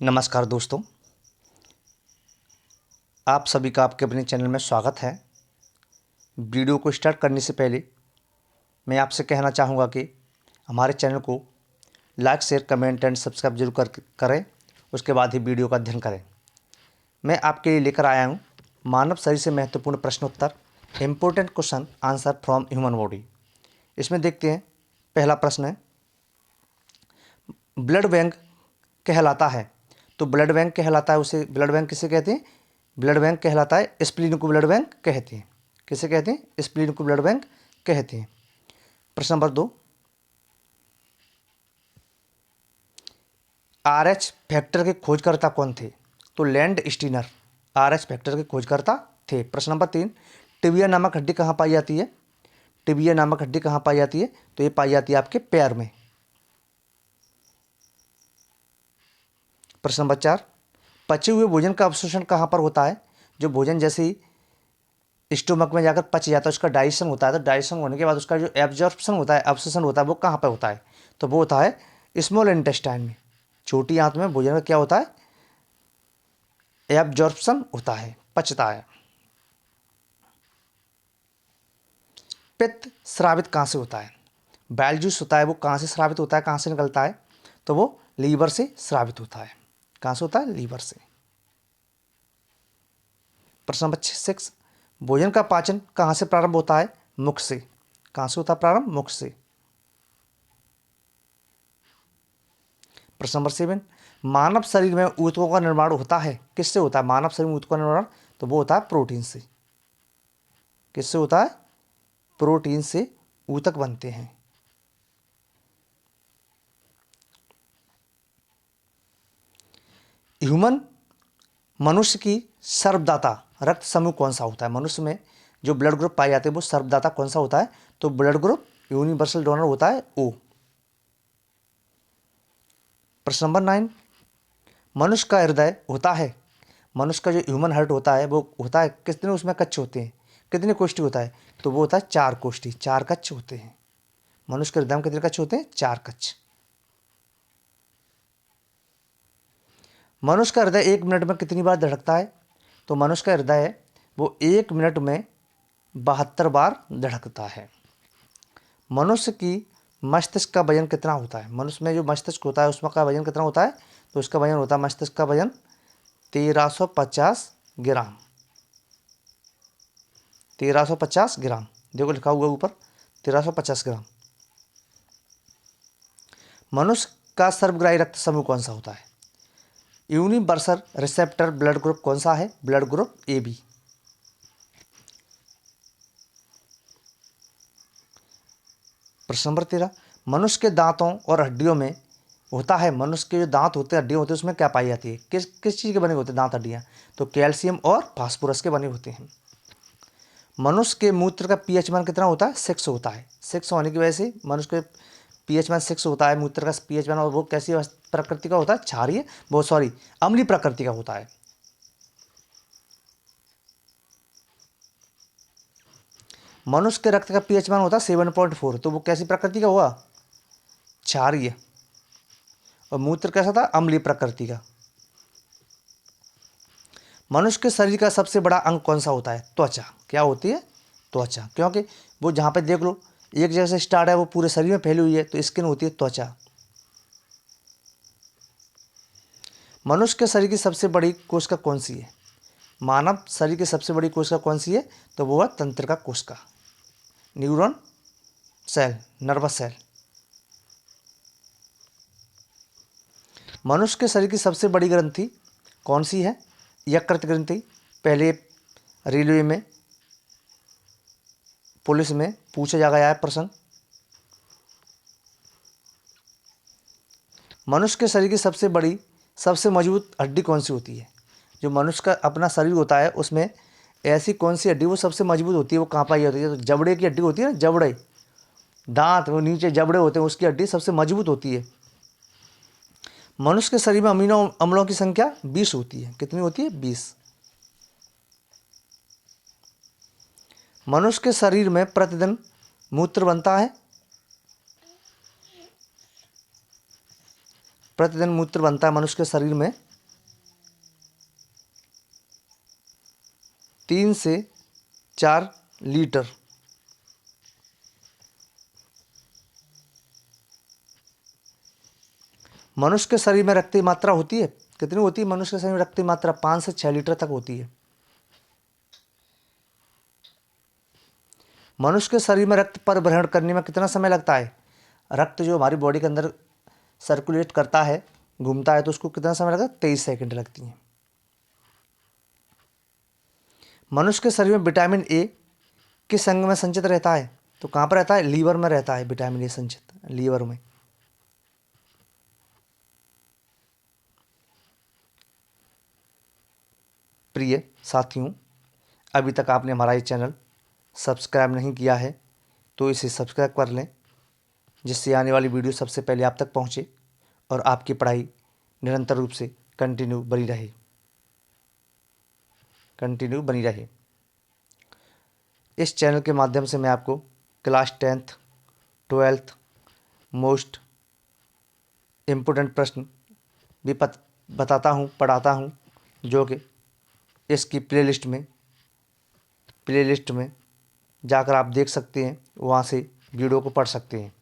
नमस्कार दोस्तों, आप सभी का आपके अपने चैनल में स्वागत है। वीडियो को स्टार्ट करने से पहले मैं आपसे कहना चाहूँगा कि हमारे चैनल को like, share, comment and subscribe जरूर करें। उसके बाद ही वीडियो का अध्ययन करें। मैं आपके लिए लेकर आया हूँ मानव शरीर से महत्वपूर्ण प्रश्नोत्तर, important question answer from human body. इसमें देखते हैं, पहला प्रश्न है, ब्लड बैंक कहलाता है। तो ब्लड बैंक कहलाता है, उसे ब्लड बैंक किसे कहते हैं? ब्लड बैंक कहलाता है स्प्लीन को ब्लड बैंक कहते हैं। किसे कहते हैं? स्प्लीन को ब्लड बैंक कहते हैं। प्रश्न नंबर 2, RH फैक्टर के खोजकर्ता कौन थे? तो लैंड स्टीनर RH फैक्टर के खोजकर्ता थे। प्रश्न नंबर 3, टिबिया नामक हड्डी कहाँ पाई जाती है? टिबिया नामक हड्डी कहाँ पाई जाती है? तो ये पाई जाती है आपके पैर में। प्रश्न नंबर 4, पचे हुए भोजन का अवशोषण कहाँ पर होता है? जो भोजन जैसे ही स्टोमक में जाकर पच जाता है, उसका डाइजेशन होता है, तो डाइजेशन होने के बाद उसका जो एब्जॉर्प्शन होता है, अवशोषण होता है, वो कहाँ पर होता है? तो वो होता है स्मॉल इंटेस्टाइन में। छोटी आंत में भोजन का क्या होता है? एब्जॉर्प्शन होता है, पचता है। पित्त स्रावित कहाँ से होता है? बाइल जूस होता है, वो कहाँ से स्रावित होता है, कहाँ से निकलता है? तो वो लीवर से स्रावित होता है। कहाँ से होता है? लीवर से। प्रश्न नंबर 6, भोजन का पाचन कहाँ से प्रारंभ होता है? मुख से। कहाँ से होता है प्रारंभ? मुख से। प्रश्न नंबर 7, मानव शरीर में ऊतकों का निर्माण होता है, किससे होता है? मानव शरीर में ऊतकों का निर्माण, तो वो होता है प्रोटीन से। किससे होता है? प्रोटीन से ऊतक बनते हैं। ह्यूमन मनुष्य की सर्वदाता रक्त समूह कौन सा होता है? मनुष्य में जो ब्लड ग्रुप पाए जाते हैं वो सर्वदाता कौन सा होता है? तो ब्लड ग्रुप यूनिवर्सल डोनर होता है ओ। प्रश्न नंबर 9, मनुष्य का हृदय होता है, मनुष्य का जो ह्यूमन हार्ट होता है वो होता है कितने, उसमें कक्ष होते हैं, कितने कोष्ठी होता है? तो वो होता है 4 कोष्ठी, 4 कक्ष होते हैं। मनुष्य के हृदय में कितने कक्ष होते हैं? 4 कक्ष। मनुष्य का हृदय 1 मिनट में कितनी बार धड़कता है? तो मनुष्य का हृदय है वो 1 मिनट में 72 बार धड़कता है। मनुष्य की मस्तिष्क का वजन कितना होता है? मनुष्य में जो मस्तिष्क होता है उसमें का वजन कितना होता है? तो उसका वजन होता है, मस्तिष्क का वजन 1350 ग्राम। 1350 ग्राम, देखो लिखा हुआ ऊपर 1350 ग्राम। मनुष्य का सर्वग्राही रक्त समूह कौन सा होता है? यूनिवर्सल रिसेप्टर ब्लड ग्रुप कौन सा है? Blood group AB। प्रश्न नंबर 13, मनुष्य के दांतों और हड्डियों में होता है, मनुष्य के जो दांत होते हैं, हड्डियां होती है, उसमें क्या पाई जाती है? किस किस चीज़ के बने होते हैं दांत, हड्डियां? तो कैल्शियम और फास्फोरस के बने होते हैं। मनुष्य के मूत्र का पीएच मान कितना होता है? 6 होता है। 6 होने की वजह से मनुष्य के पीएच मान 6 होता है, मूत्र का पीएच मान, और वो कैसी प्रकृति का होता है? क्षारीय, वो सॉरी अम्लीय प्रकृति का होता है। मनुष्य के रक्त का पीएच मान होता है 7.4, तो वो कैसी प्रकृति का हुआ? क्षारीय। और मूत्र कैसा था? अम्लीय प्रकृति का। मनुष्य के शरीर का सबसे बड़ा अंग कौन सा होता है? त्वचा। क्या होती है? त्वचा, क्योंकि वो जहाँ पे देख लो एक जगह से स्टार्ट है, वो पूरे शरीर में फैली हुई है, तो स्किन होती है त्वचा। मनुष्य के शरीर की सबसे बड़ी कोशिका कौन सी है? मानव शरीर की सबसे बड़ी कोशिका कौन सी है? तो वो है तंत्रिका कोशिका, न्यूरॉन सेल, नर्वस सेल। मनुष्य के शरीर की सबसे बड़ी ग्रंथि कौन सी है? यकृत ग्रंथि। पहले रेलवे में, पुलिस में पूछा जा गया है प्रश्न। मनुष्य के शरीर की सबसे बड़ी, सबसे मजबूत हड्डी कौन सी होती है? जो मनुष्य का अपना शरीर होता है उसमें ऐसी कौन सी हड्डी वो सबसे मजबूत होती है? वो कहाँ पाई जाती है? तो जबड़े की हड्डी होती है ना, जबड़े, दांत, वो नीचे जबड़े होते हैं, उसकी हड्डी सबसे मजबूत होती है। मनुष्य के शरीर में अमीनो अम्लों की संख्या 20 होती है। कितनी होती है? 20। मनुष्य के शरीर में प्रतिदिन मूत्र बनता है। प्रतिदिन मूत्र बनता है मनुष्य के शरीर में 3 से 4 लीटर। मनुष्य के शरीर में रक्त की मात्रा होती है, कितनी होती है? मनुष्य के शरीर में रक्त की मात्रा 5 से 6 लीटर तक होती है। मनुष्य के शरीर में रक्त परिवहन करने में कितना समय लगता है? रक्त जो हमारी बॉडी के अंदर सर्कुलेट करता है, घूमता है, तो उसको कितना समय लगता है? 23 सेकंड लगती है। मनुष्य के शरीर में विटामिन ए किस अंग में संचित रहता है? तो कहाँ पर रहता है? लीवर में रहता है विटामिन ए संचित, लीवर में। प्रिय साथियों, अभी तक आपने हमारा ये चैनल सब्सक्राइब नहीं किया है तो इसे सब्सक्राइब कर लें, जिससे आने वाली वीडियो सबसे पहले आप तक पहुँचे और आपकी पढ़ाई निरंतर रूप से कंटिन्यू बनी रहे। इस चैनल के माध्यम से मैं आपको class 10th 12th most important प्रश्न भी बताता हूँ, पढ़ाता हूँ, जो कि इसकी प्लेलिस्ट में जाकर आप देख सकते हैं, वहाँ से वीडियो को पढ़ सकते हैं।